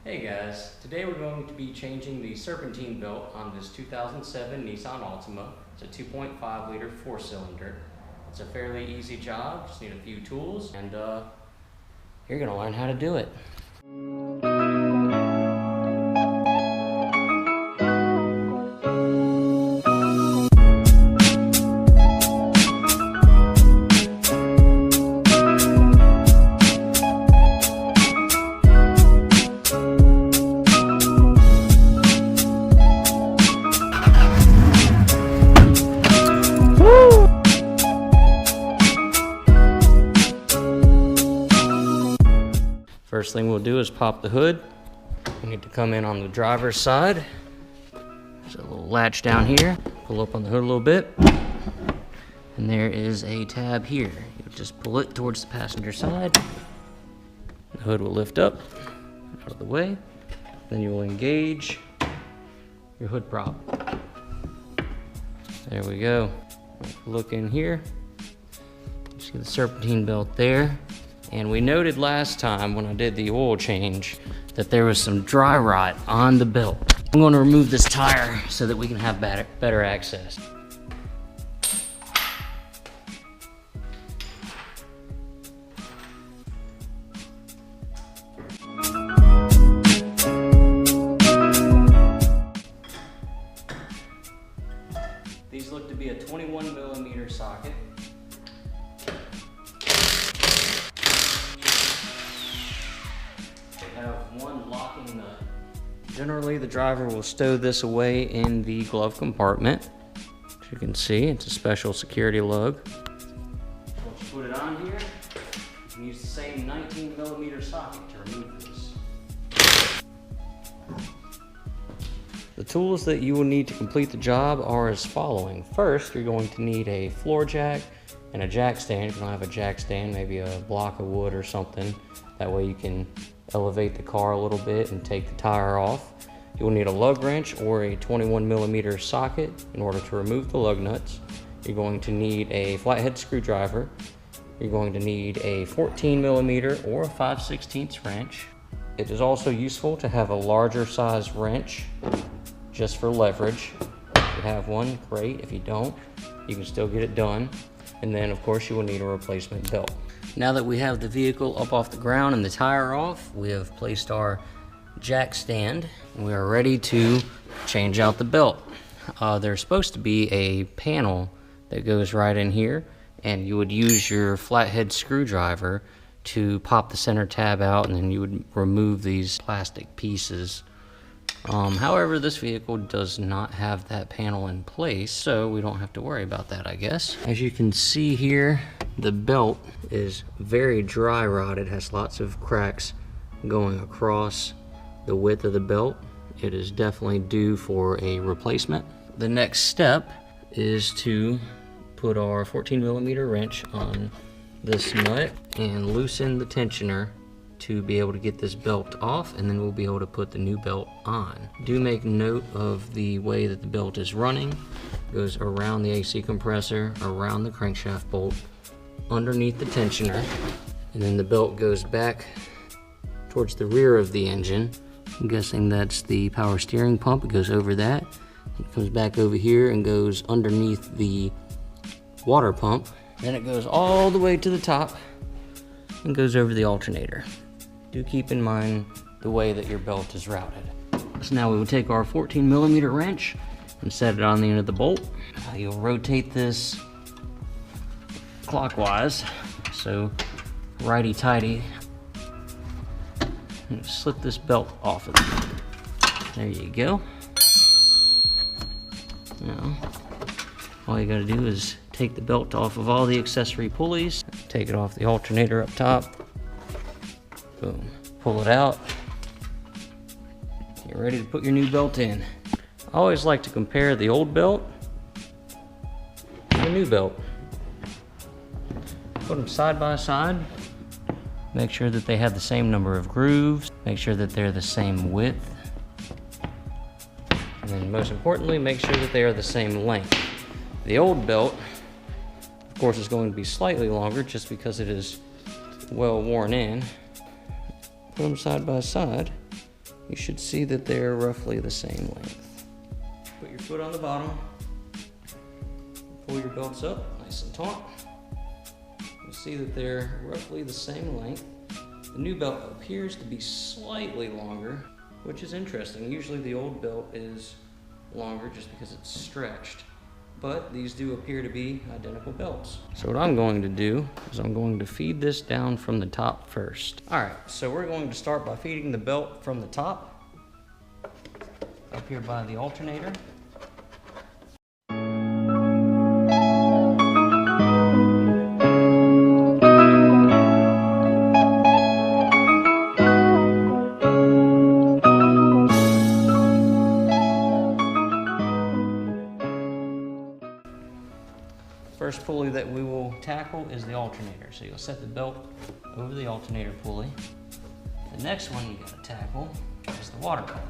Hey guys, today we're going to be changing the Serpentine belt on this 2007 Nissan Altima. It's a 2.5 liter 4-cylinder. It's a fairly easy job, just need a few tools, and you're gonna learn how to do it. First thing we'll do is pop the hood. We need to come in on the driver's side. There's a little latch down here. Pull up on the hood a little bit. And there is a tab here. You just pull it towards the passenger side. The hood will lift up, out of the way. Then you will engage your hood prop. There we go. Look in here. You see the Serpentine belt there. And we noted last time when I did the oil change that there was some dry rot on the belt. I'm going to remove this tire so that we can have better access. These look to be a 21mm socket. Have one locking nut. Generally, the driver will stow this away in the glove compartment. As you can see, it's a special security lug. Once you put it on here, you can use the same 19mm socket to remove this. The tools that you will need to complete the job are as following. First, you're going to need a floor jack and a jack stand. If you don't have a jack stand, maybe a block of wood or something. That way you can elevate the car a little bit and take the tire off. You will need a lug wrench or a 21mm socket in order to remove the lug nuts. You're going to need a flathead screwdriver. You're going to need a 14mm or a 5/16 wrench. It is also useful to have a larger size wrench just for leverage. If you have one, great. If you don't, you can still get it done. And then of course you will need a replacement belt. Now that we have the vehicle up off the ground and the tire off, we have placed our jack stand and we are ready to change out the belt. There's supposed to be a panel that goes right in here, and you would use your flathead screwdriver to pop the center tab out, and then you would remove these plastic pieces. However, this vehicle does not have that panel in place, so we don't have to worry about that, I guess. As you can see here, the belt is very dry rot. It has lots of cracks going across the width of the belt. It is definitely due for a replacement. The next step is to put our 14mm wrench on this nut and loosen the tensioner to be able to get this belt off, and then we'll be able to put the new belt on. Do make note of the way that the belt is running. It goes around the AC compressor, around the crankshaft bolt, underneath the tensioner, and then the belt goes back towards the rear of the engine. I'm guessing that's the power steering pump. It goes over that. It comes back over here and goes underneath the water pump. Then it goes all the way to the top and goes over the alternator. Do keep in mind the way that your belt is routed. So now we will take our 14mm wrench and set it on the end of the bolt. You'll rotate this clockwise, so righty-tighty. And slip this belt off of it. There you go. Now, all you gotta do is take the belt off of all the accessory pulleys, take it off the alternator up top. Boom. Pull it out. You're ready to put your new belt in. I always like to compare the old belt to the new belt. Put them side by side. Make sure that they have the same number of grooves. Make sure that they're the same width. And then most importantly, make sure that they are the same length. The old belt, of course, is going to be slightly longer just because it is well worn in. Put them side by side, you should see that they're roughly the same length. Put your foot on the bottom, pull your belts up nice and taut. You'll see that they're roughly the same length. The new belt appears to be slightly longer, which is interesting. Usually the old belt is longer just because it's stretched, but these do appear to be identical belts. So what I'm going to do is I'm going to feed this down from the top first. All right, so we're going to start by feeding the belt from the top, up here by the alternator. First pulley that we will tackle is the alternator. So you'll set the belt over the alternator pulley. The next one you gotta tackle is the water pump.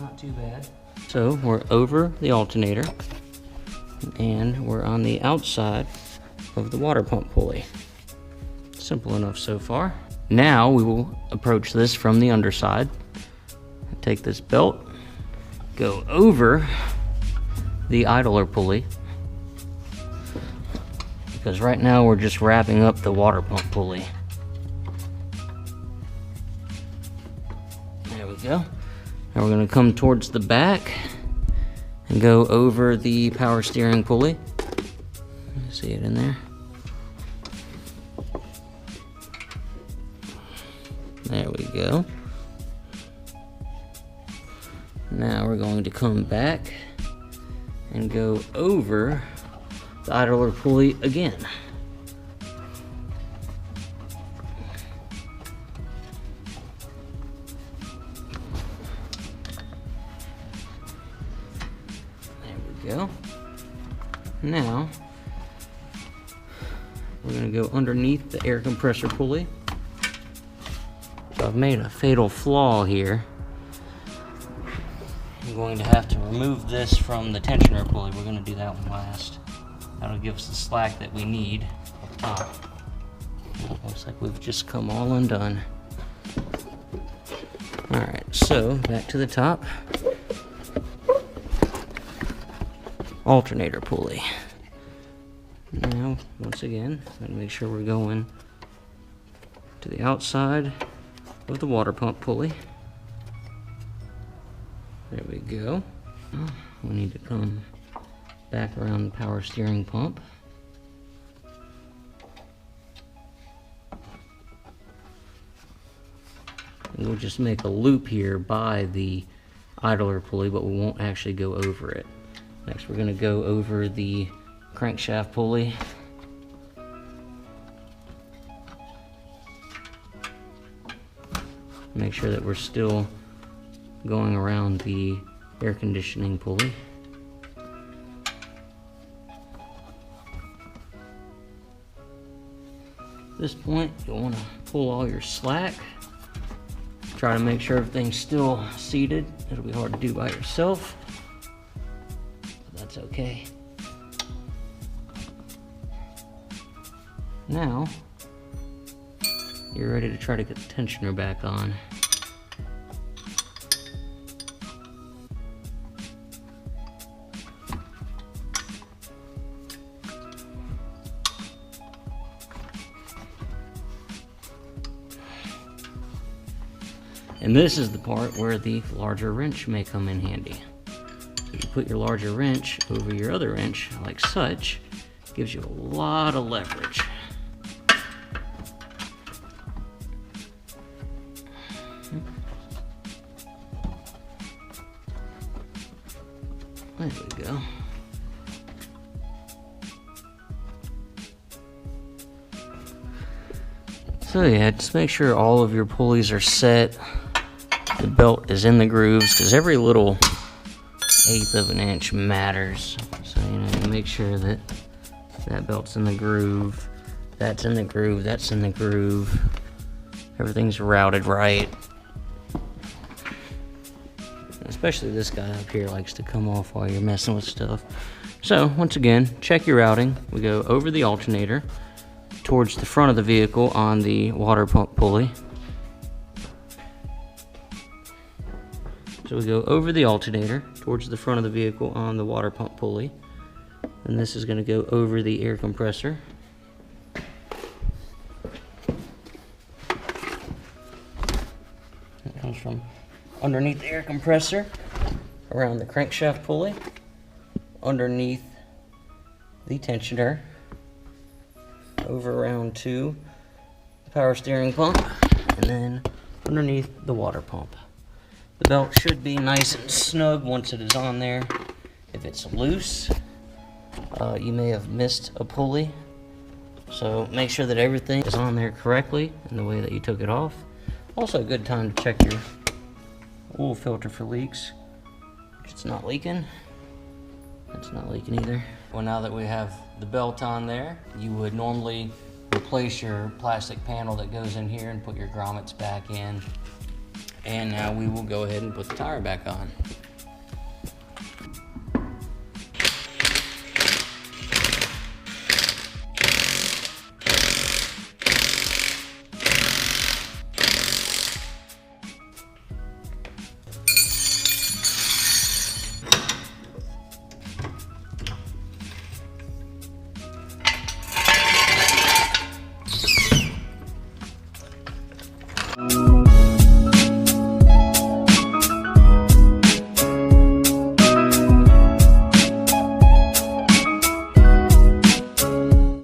Not too bad. So we're over the alternator and we're on the outside of the water pump pulley. Simple enough so far. Now we will approach this from the underside. Take this belt, go over the idler pulley, because right now we're just wrapping up the water pump pulley. There we go. Now we're going to come towards the back and go over the power steering pulley. See it in there? There we go. Now we're going to come back and go over the idler pulley again. There we go. Now we're going to go underneath the air compressor pulley. So I've made a fatal flaw here. I'm going to have to remove this from the tensioner pulley. We're going to do that one last. That'll give us the slack that we need up top. Looks like we've just come all undone. Alright, so back to the top. Alternator pulley. Now, once again, gotta make sure we're going to the outside of the water pump pulley. There we go. We need to come back around the power steering pump. And we'll just make a loop here by the idler pulley, but we won't actually go over it. Next, we're going to go over the crankshaft pulley. Make sure that we're still going around the air conditioning pulley. At this point, you'll want to pull all your slack. Try to make sure everything's still seated. It'll be hard to do by yourself, but that's okay. Now, you're ready to try to get the tensioner back on. And this is the part where the larger wrench may come in handy. So you put your larger wrench over your other wrench like such, gives you a lot of leverage. There we go. So yeah, just make sure all of your pulleys are set. The belt is in the grooves, because every little 1/8 of an inch matters. So, you know, make sure that that belt's in the groove, that's in the groove, that's in the groove. Everything's routed right. Especially this guy up here likes to come off while you're messing with stuff. So, once again, check your routing. We go over the alternator towards the front of the vehicle on the water pump pulley. So we go over the alternator towards the front of the vehicle on the water pump pulley. And this is going to go over the air compressor. It comes from underneath the air compressor, around the crankshaft pulley, underneath the tensioner, over around to the power steering pump, and then underneath the water pump. The belt should be nice and snug once it is on there. If it's loose, you may have missed a pulley. So make sure that everything is on there correctly in the way that you took it off. Also a good time to check your oil filter for leaks. It's not leaking. It's not leaking either. Well, now that we have the belt on there, you would normally replace your plastic panel that goes in here and put your grommets back in. And now we will go ahead and put the tire back on.